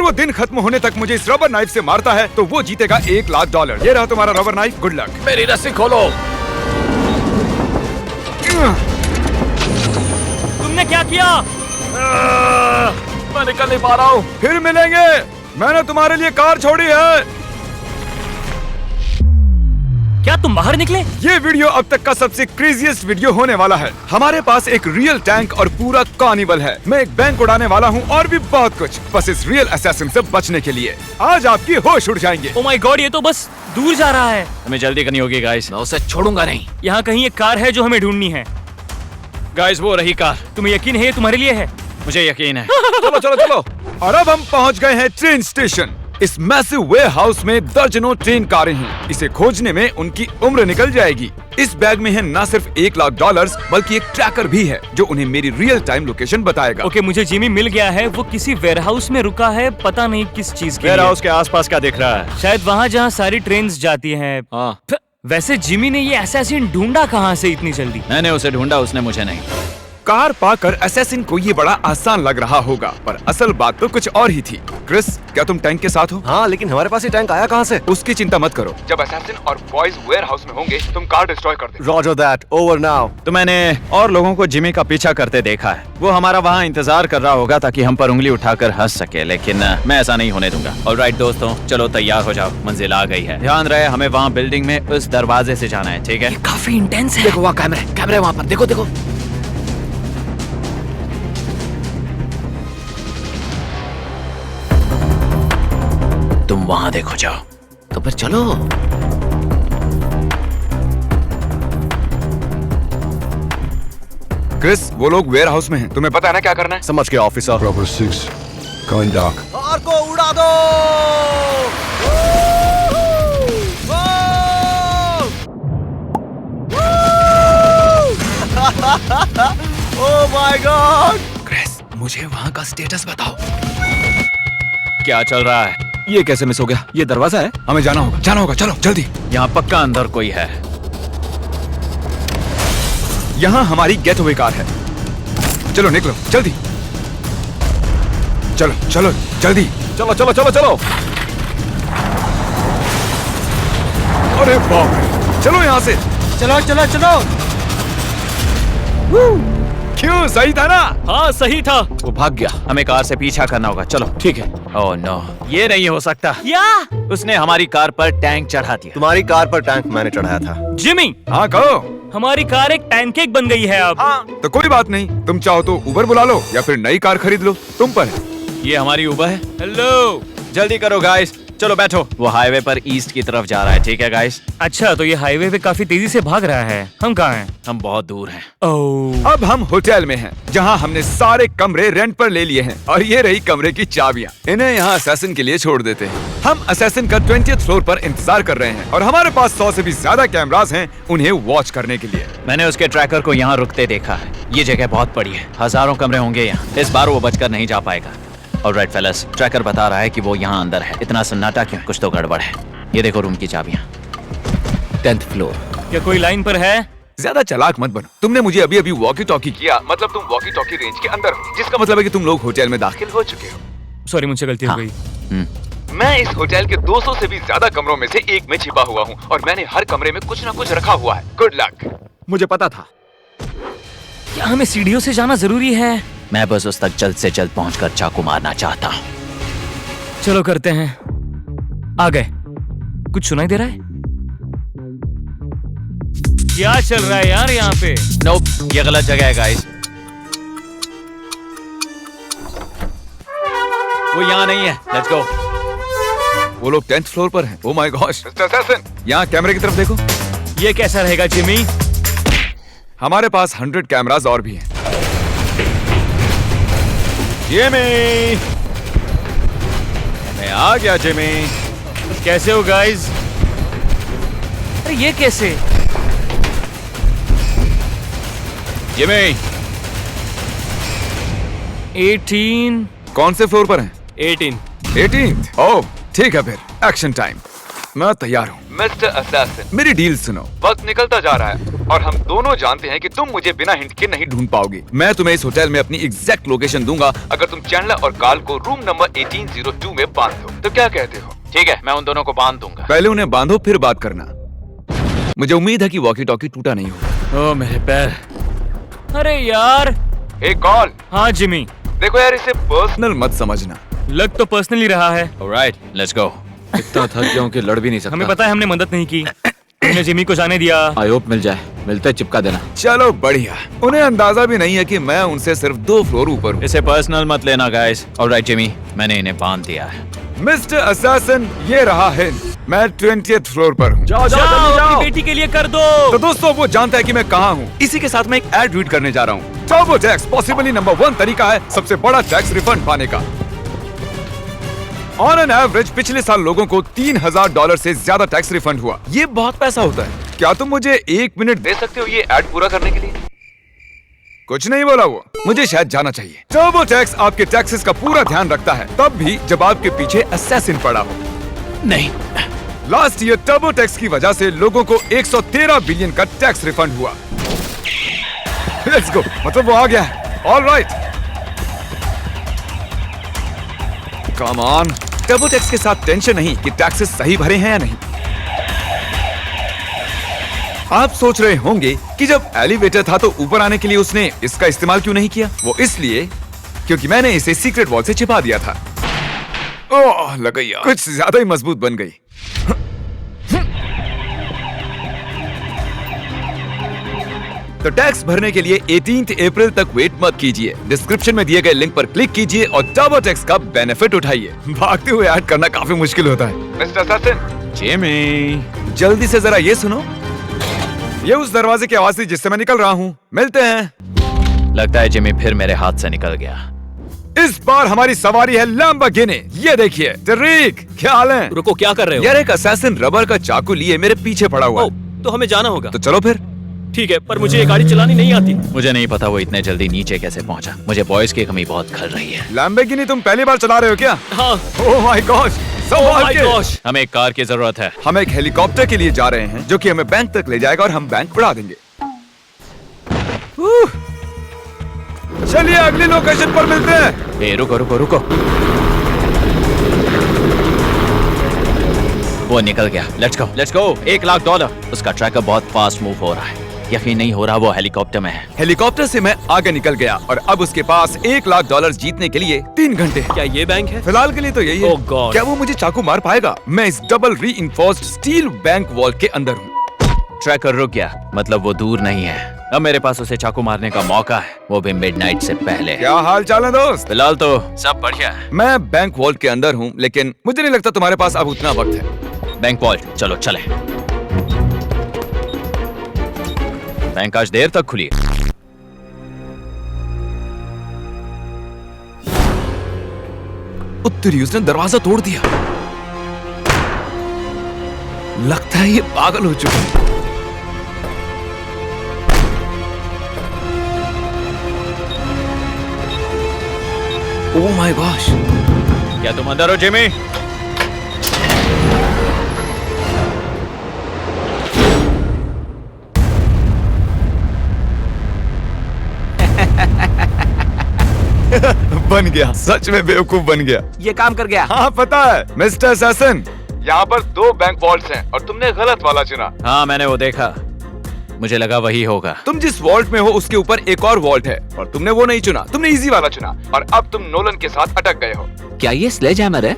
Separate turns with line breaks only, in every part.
वो दिन खत्म होने तक मुझे इस रबर नाइफ से मारता है तो वो जीतेगा $1,00,000। ये रहा तुम्हारा रबर नाइफ, गुड लक।
मेरी रस्सी खोलो।
तुमने क्या किया?
मैं निकल नहीं पा रहा हूँ।
फिर मिलेंगे, मैंने तुम्हारे लिए कार छोड़ी है।
क्या तुम बाहर निकले?
ये वीडियो अब तक का सबसे क्रेजीएस्ट वीडियो होने वाला है। हमारे पास एक रियल टैंक और पूरा कार्निवल है। मैं एक बैंक उड़ाने वाला हूँ और भी बहुत कुछ, बस इस रियल असैसिन से बचने के लिए। आज आपकी होश उड़ जाएंगे।
ओह माय गॉड, ये तो बस दूर जा रहा है।
हमें जल्दी करनी होगी गाइस, मैं उसे छोड़ूंगा नहीं।
यहाँ कहीं एक कार है जो हमें ढूंढनी है।
गाइस वो रही कार।
तुम्हें यकीन है ये तुम्हारे लिए है?
मुझे यकीन है।
चलो चलो चलो। और अब हम पहुँच गए हैं ट्रेन स्टेशन। इस मैसिव वेयरहाउस में दर्जनों ट्रेन कारें हैं। इसे खोजने में उनकी उम्र निकल जाएगी। इस बैग में है न सिर्फ $1,00,000 बल्कि एक ट्रैकर भी है जो उन्हें मेरी रियल टाइम लोकेशन बताएगा।
ओके, मुझे जिमी मिल गया है। वो किसी वेयरहाउस में रुका है, पता नहीं किस चीज के लिए।
वेयरहाउस के आसपास क्या दिख रहा है?
शायद वहाँ जहाँ सारी ट्रेन जाती हैं।
हाँ।
वैसे जिमी ने ये असैसिन ढूंढा कहाँ से इतनी जल्दी?
मैंने उसे ढूंढा, उसने मुझे नहीं।
कार पाकर असैसिन को ये बड़ा आसान लग रहा होगा, पर असल बात तो कुछ और ही थी। क्रिस, क्या तुम टैंक के साथ हो?
हाँ, लेकिन हमारे पास ये टैंक आया कहाँ से?
उसकी चिंता मत करो। जब असैसिन और बॉयज वेयरहाउस में होंगे, तुम कार डिस्ट्रॉय कर देना।
Roger that, over now।
तो मैंने और लोगों को जिमी का पीछा करते देखा है। वो हमारा वहाँ इंतजार कर रहा होगा ताकि हम पर उंगली उठाकर हंस सके, लेकिन मैं ऐसा नहीं होने दूंगा। ऑलराइट दोस्तों, चलो तैयार हो जाओ, मंजिल आ गई है। ध्यान रहे, हमें वहाँ बिल्डिंग में उस दरवाजे से जाना है, ठीक है?
काफी इंटेंस है।
देखो वहाँ कैमरे वहाँ पर, देखो देखो।
तुम वहाँ देखो जाओ।
तो फिर चलो।
क्रिस, वो लोग वेयरहाउस में हैं। तुम्हें पता है ना क्या करना है?
समझ के officer.
Bravo 6, going dark.
Car को उड़ा दो। Oh my God.
क्रिस, मुझे वहाँ का स्टेटस बताओ।
क्या चल रहा है?
ये कैसे मिस हो गया? ये दरवाजा है, हमें जाना होगा, चलो जल्दी।
यहाँ पक्का अंदर कोई है।
यहाँ हमारी गेटवे कार है। चलो निकलो, जल्दी। चलो चलो जल्दी।
चलो चलो चलो चलो।
अरे बाप रे, चलो यहाँ से।
चलो चलो चलो।
क्यों, सही था ना?
हाँ सही था।
वो भाग गया, हमें कार से पीछा करना होगा। चलो ठीक है। ओह नो, ये नहीं हो सकता।
या
उसने हमारी कार पर टैंक चढ़ा दिया।
तुम्हारी कार पर टैंक मैंने चढ़ाया था।
जिमी,
हाँ कहो।
हमारी कार एक पैनकेक बन गई है अब।
हाँ तो कोई बात नहीं, तुम चाहो तो उबर बुला लो या फिर नई कार खरीद लो, तुम पर है।
ये हमारी उबर है। हेलो, जल्दी करो गाइस, चलो बैठो। वो हाईवे पर ईस्ट की तरफ जा रहा है, ठीक है गाइस?
अच्छा, तो ये हाईवे पे काफी तेजी से भाग रहा है। हम कहाँ हैं?
हम बहुत दूर हैं।
ओह,
अब हम होटल में हैं, जहाँ हमने सारे कमरे रेंट पर ले लिए हैं और ये रही कमरे की चाबियाँ। इन्हें यहाँ असैसिन के लिए छोड़ देते हैं। हम असैसिन का 20th फ्लोर पर इंतजार कर रहे हैं और हमारे पास 100 से भी ज्यादा कैमरास हैं उन्हें वॉच करने के लिए।
मैंने उसके ट्रैकर को यहाँ रुकते देखा है। ये जगह बहुत बड़ी है, हजारों कमरे होंगे यहाँ। इस बार वो बचकर नहीं जा पाएगा। ऑलराइट फेलस, ट्रैकर बता रहा है कि वो यहाँ अंदर है। इतना सन्नाटा क्यों? कुछ तो गड़बड़ है। ये देखो रूम की चाबियाँ। 10th floor.
क्या कोई लाइन पर है?
ज्यादा चालाक मत बनो। तुमने मुझे अभी अभी वॉकी टॉकी किया, मतलब तुम वॉकी टॉकी रेंज के अंदर हो, जिसका मतलब है कि तुम लोग होटल में दाखिल हो चुके हो।
सॉरी, मुझसे गलती हो गई।
मैं इस होटल के 200 से भी ज्यादा कमरों में से एक में छिपा हुआ हूँ और मैंने हर कमरे में कुछ न कुछ रखा हुआ है। Good luck.
मुझे पता था।
क्या हमें सीढ़ियों से जाना जरूरी है?
मैं बस उस तक जल्द से जल्द पहुंचकर चाकू मारना चाहता हूँ।
चलो करते हैं। आ गए। कुछ सुनाई दे रहा है? क्या चल रहा है यार यहाँ पे?
नोप, ये गलत जगह है गाइस। वो यहाँ नहीं है। Let's go.
वो लोग 10th फ्लोर पर हैं। Oh my gosh. Mister assassin, यहाँ कैमरे की तरफ देखो।
ये कैसा रहेगा जिमी?
हमारे पास 100 कैमरास और भी हैं। जिमी, मैं आ गया जिमी।
कैसे हो गाइस? अरे ये कैसे?
जिमी,
18।
कौन से फ्लोर पर हैं?
18।
18th। ओह ठीक है, फिर एक्शन टाइम। मैं तैयार हूँ। मिस्टर असैसिन, मेरी डील सुनो। वक्त निकलता जा रहा है और हम दोनों जानते हैं कि तुम मुझे बिना हिंट के नहीं ढूंढ पाओगे। मैं तुम्हें इस होटल में अपनी एग्जैक्ट लोकेशन दूंगा अगर तुम चैंडलर और कार्ल को रूम नंबर 1802 में बांध दो। तो क्या कहते हो?
ठीक है, मैं उन दोनों को बांध दूंगा।
पहले उन्हें बांधो फिर बात करना। मुझे उम्मीद है कि वॉकी टॉकी टूटा नहीं होगा।
ओ मेरे पैर। अरे यार।
एक कॉल।
हाँ जिमी,
देखो यार, इसे पर्सनल मत समझना।
लग तो पर्सनली रहा है।
Alright, let's go.
इतना थक गया हूं कि लड़ भी नहीं सकता।
हमें पता है हमने मदद नहीं की। तुमने जिमी को जाने दिया।
आई होप मिल जाए, मिलते चिपका देना।
चलो बढ़िया। उन्हें अंदाजा भी नहीं है कि मैं उनसे सिर्फ 2 फ्लोर ऊपर हूँ।
इसे पर्सनल मत लेना गाइस। ऑलराइट जिमी, मैंने इन्हें बांध दिया है।
मिस्टर असैसिन, ये रहा हिंट। मैं 20th फ्लोर पर हूँ।
जाओ अपनी बेटी के लिए कर दो।
तो दोस्तों, वो जानता है कि मैं कहाँ हूँ। इसी के साथ मैं एक एड रीड करने जा रहा हूँ। टर्बो टैक्स पॉसिबली नंबर 1 तरीका है सबसे बड़ा टैक्स रिफंड पाने का। ऑन एन एवरेज पिछले साल लोगों को $3000 से ज्यादा टैक्स रिफंड हुआ। ये बहुत पैसा होता है। क्या तुम मुझे 1 मिनट दे सकते हो ये एड पूरा करने के लिए? कुछ नहीं बोला वो। मुझे शायद जाना चाहिए। टर्बो टैक्स आपके टैक्सेस का पूरा ध्यान रखता है, तब भी जब आपके पीछे असैसिन पड़ा हो।
नहीं,
लास्ट ईयर टर्बो टैक्स की वजह से लोगों को 113 बिलियन का टैक्स रिफंड हुआ। लेट्स गो, मतलब वो आ गया है। Alright, come on. Turbo tax के साथ टेंशन नहीं कि टैक्सेस सही भरे हैं या नहीं। आप सोच रहे होंगे कि जब एलिवेटर था तो ऊपर आने के लिए उसने इसका इस्तेमाल क्यों नहीं किया? वो इसलिए क्योंकि मैंने इसे सीक्रेट वॉल से छिपा दिया था। ओह, लग गई यार। कुछ ज्यादा ही मजबूत बन गई। तो टैक्स भरने के लिए 18 अप्रैल तक वेट मत कीजिए। डिस्क्रिप्शन में दिए गए लिंक पर क्लिक कीजिए और टर्बो टैक्स का बेनिफिट उठाइए। भागते हुए ऐड करना काफी मुश्किल होता है। Mister assassin,
Jimmy.
जल्दी से जरा ये सुनो। ये उस दरवाजे की आवाज थी जिससे मैं निकल रहा हूँ। मिलते हैं।
लगता है जिमी फिर मेरे हाथ से निकल गया।
इस बार हमारी सवारी है लैम्बोर्गिनी। ये देखिए। टरीक, क्या हाल है?
रुको, क्या कर रहे हो?
यार, एक असैसिन रबर का चाकू लिए मेरे पीछे पड़ा हुआ है।
तो हमें जाना होगा।
तो चलो फिर।
ठीक है, पर मुझे ये गाड़ी चलानी नहीं आती।
मुझे नहीं पता वो इतने जल्दी नीचे कैसे पहुंचा। मुझे बॉयज की कमी बहुत खल रही है।
लैम्बोर्गिनी तुम पहली बार चला रहे हो क्या?
हाँ।
ओह माय गॉश, संभाल के।
हमें एक कार की जरूरत है।
हम एक हेलीकॉप्टर के लिए जा रहे हैं जो कि हमें बैंक तक ले जाएगा और हम बैंक उड़ा देंगे। चलिए अगली लोकेशन पर मिलते हैं।
ए, रुको रुको रुको। वो निकल गया। Let's go. $1,00,000। उसका ट्रैकर बहुत फास्ट मूव हो रहा है। यकीन नहीं हो रहा वो हेलीकॉप्टर में है।
हेलीकॉप्टर से मैं आगे निकल गया और अब उसके पास $1,00,000 जीतने के लिए 3 घंटे हैं।
क्या ये बैंक है?
फिलहाल के लिए तो यही है।
Oh God.
क्या वो मुझे चाकू मार पाएगा? मैं इस double reinforced steel bank wall के अंदर हूँ।
ट्रैकर रुक गया, मतलब वो दूर नहीं है। अब मेरे पास उसे चाकू मारने का मौका है, वो भी मिडनाइट से पहले।
क्या हाल चाल है दोस्त?
फिलहाल तो सब बढ़िया है।
मैं बैंक वॉल के अंदर हूँ, लेकिन मुझे नहीं लगता तुम्हारे पास अब उतना वक्त है।
बैंक वॉल्ट, चलो चले। बैंक आज देर तक खुली है।
उत्तरी उसने दरवाजा तोड़ दिया। लगता है ये पागल हो चुका है। Oh my gosh.
क्या तुम अंदर हो जिमी?
बन गया, सच में बेवकूफ बन गया।
ये काम कर गया।
हाँ पता है मिस्टर असैसिन, यहाँ पर 2 बैंक वॉल्ट्स हैं और तुमने गलत वाला चुना।
हाँ मैंने वो देखा, मुझे लगा वही होगा।
तुम जिस वॉल्ट में हो उसके ऊपर एक और वॉल्ट है और तुमने वो नहीं चुना, तुमने इजी वाला चुना और अब तुम नोलन के साथ अटक गए हो।
क्या ये स्लेजहैमर है?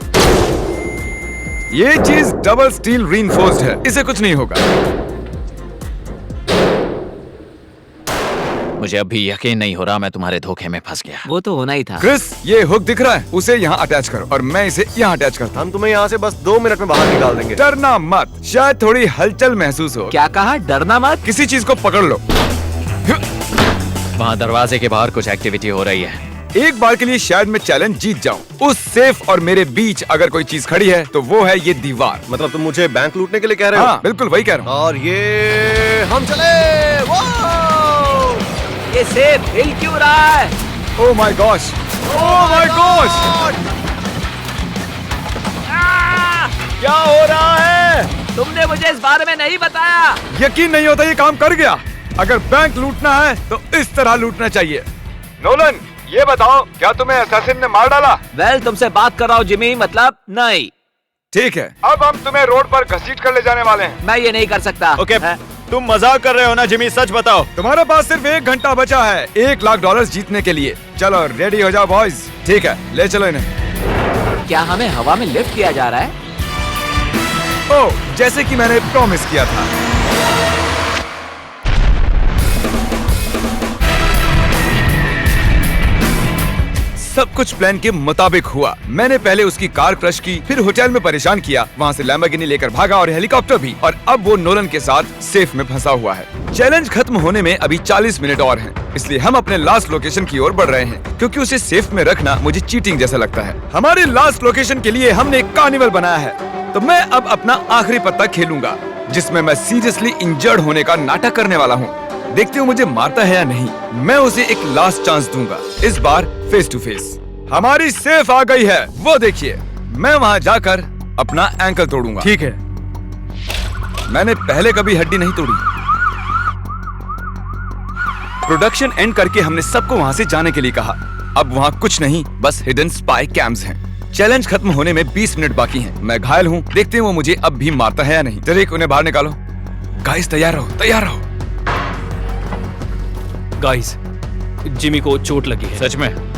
ये चीज डबल स्टील रीइंफोर्स्ड है, इसे कुछ नहीं होगा।
मुझे अभी यकीन नहीं हो रहा मैं तुम्हारे धोखे में फंस गया।
वो तो होना ही था।
क्रिस, ये हुक दिख रहा है, उसे यहाँ अटैच करो और मैं इसे यहाँ अटैच करता हूँ।
हम तुम्हें यहाँ से बस 2 मिनट में बाहर निकाल देंगे।
डरना मत, शायद थोड़ी हलचल महसूस हो।
क्या कहा? डरना मत?
किसी चीज को पकड़ लो।
वहाँ दरवाजे के बाहर कुछ एक्टिविटी हो रही है।
एक बार के लिए शायद मैं चैलेंज जीत जाऊं। उस सेफ और मेरे बीच अगर कोई चीज खड़ी है तो वो है ये दीवार।
मतलब तुम मुझे बैंक लूटने के लिए कह रहे हो?
हाँ बिल्कुल वही कह रहा हूँ।
और ये हम चले। ये सेफ हिल क्यों रहा है?
Oh my gosh, oh my gosh, क्या हो रहा है?
तुमने मुझे इस बारे में नहीं बताया।
यकीन नहीं होता ये काम कर गया। अगर बैंक लूटना है तो इस तरह लूटना चाहिए। नोलन, ये बताओ क्या तुम्हें असैसिन ने मार डाला?
वेल, तुमसे बात कर रहा हूँ जिमी, मतलब नहीं।
ठीक है, अब हम तुम्हें रोड पर घसीट कर ले जाने वाले हैं।
मैं ये नहीं कर सकता।
ओके,
हैं?
तुम मजाक कर रहे हो ना जिमी, सच बताओ।
तुम्हारे पास सिर्फ 1 घंटा बचा है $1 लाख जीतने के लिए। चलो रेडी हो जाओ बॉयज। ठीक है, ले चलो इन्हें।
क्या हमें हवा में लिफ्ट किया जा रहा है?
ओह, जैसे कि मैंने प्रॉमिस किया था। सब कुछ प्लान के मुताबिक हुआ। मैंने पहले उसकी कार क्रश की, फिर होटल में परेशान किया, वहाँ से लैम्बोर्गिनी लेकर भागा और हेलीकॉप्टर भी, और अब वो नोलन के साथ सेफ में फंसा हुआ है। चैलेंज खत्म होने में अभी 40 मिनट और हैं, इसलिए हम अपने लास्ट लोकेशन की ओर बढ़ रहे हैं, क्योंकि उसे सेफ में रखना मुझे चीटिंग जैसा लगता है। हमारी लास्ट लोकेशन के लिए हमने एक कार्निवल बनाया है, तो मैं अब अपना आखिरी पत्ता खेलूंगा, जिसमें मैं सीरियसली इंजर्ड होने का नाटक करने वाला हूँ। देखते हो मुझे मारता है या नहीं। मैं उसे एक लास्ट चांस दूंगा, इस बार फेस टू फेस। हमारी सेफ आ गई है, वो देखिए। मैं वहाँ जाकर अपना एंकल तोड़ूंगा।
ठीक है।
मैंने पहले कभी हड्डी नहीं तोड़ी। प्रोडक्शन एंड करके हमने सबको वहाँ से जाने के लिए कहा। अब वहाँ कुछ नहीं, बस हिडन स्पाई कैम्स हैं। चैलेंज खत्म होने में 20 मिनट बाकी हैं। मैं घायल हूँ, देखते हैं वो मुझे अब भी मारता है या नहीं। जरीक, उन्हें बाहर निकालो। गाइस तैयार रहो, तैयार रहो।
गाइस, जिमी को चोट लगी है।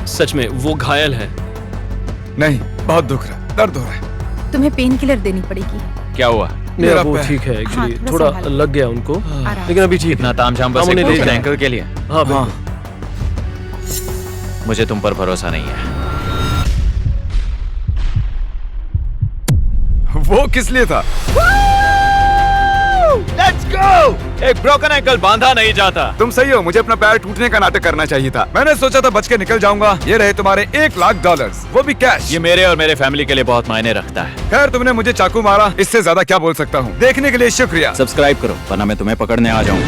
सच में
वो घायल है।
नहीं, बहुत दुख रहा है, दर्द हो रहा है।
तुम्हें पेन किलर देनी पड़ेगी।
क्या हुआ?
मेरा वो
पैर।
ठीक है एक्चुअली,
हाँ,
थोड़ा
संभालो।
लग गया उनको,
आराम।
लेकिन अभी ठीक
इतना
है।
तामझाम बस
हम उन्हें
एक
ले जाएं।
एंकल के लिए?
हाँ बिल्कुल।
मुझे तुम पर भरोसा नहीं है।
वो किस लिए था?
Let's go! एक ब्रोकन एंकल बांधा नहीं जाता।
तुम सही हो, मुझे अपना पैर टूटने का नाटक करना चाहिए था। मैंने सोचा था बच के निकल जाऊंगा। ये रहे तुम्हारे $1 लाख, वो भी कैश।
ये मेरे और मेरे फैमिली के लिए बहुत मायने रखता है।
खैर, तुमने मुझे चाकू मारा, इससे ज्यादा क्या बोल सकता हूँ। देखने के लिए शुक्रिया।
सब्सक्राइब करो, वरना मैं तुम्हें पकड़ने आ जाऊंगा।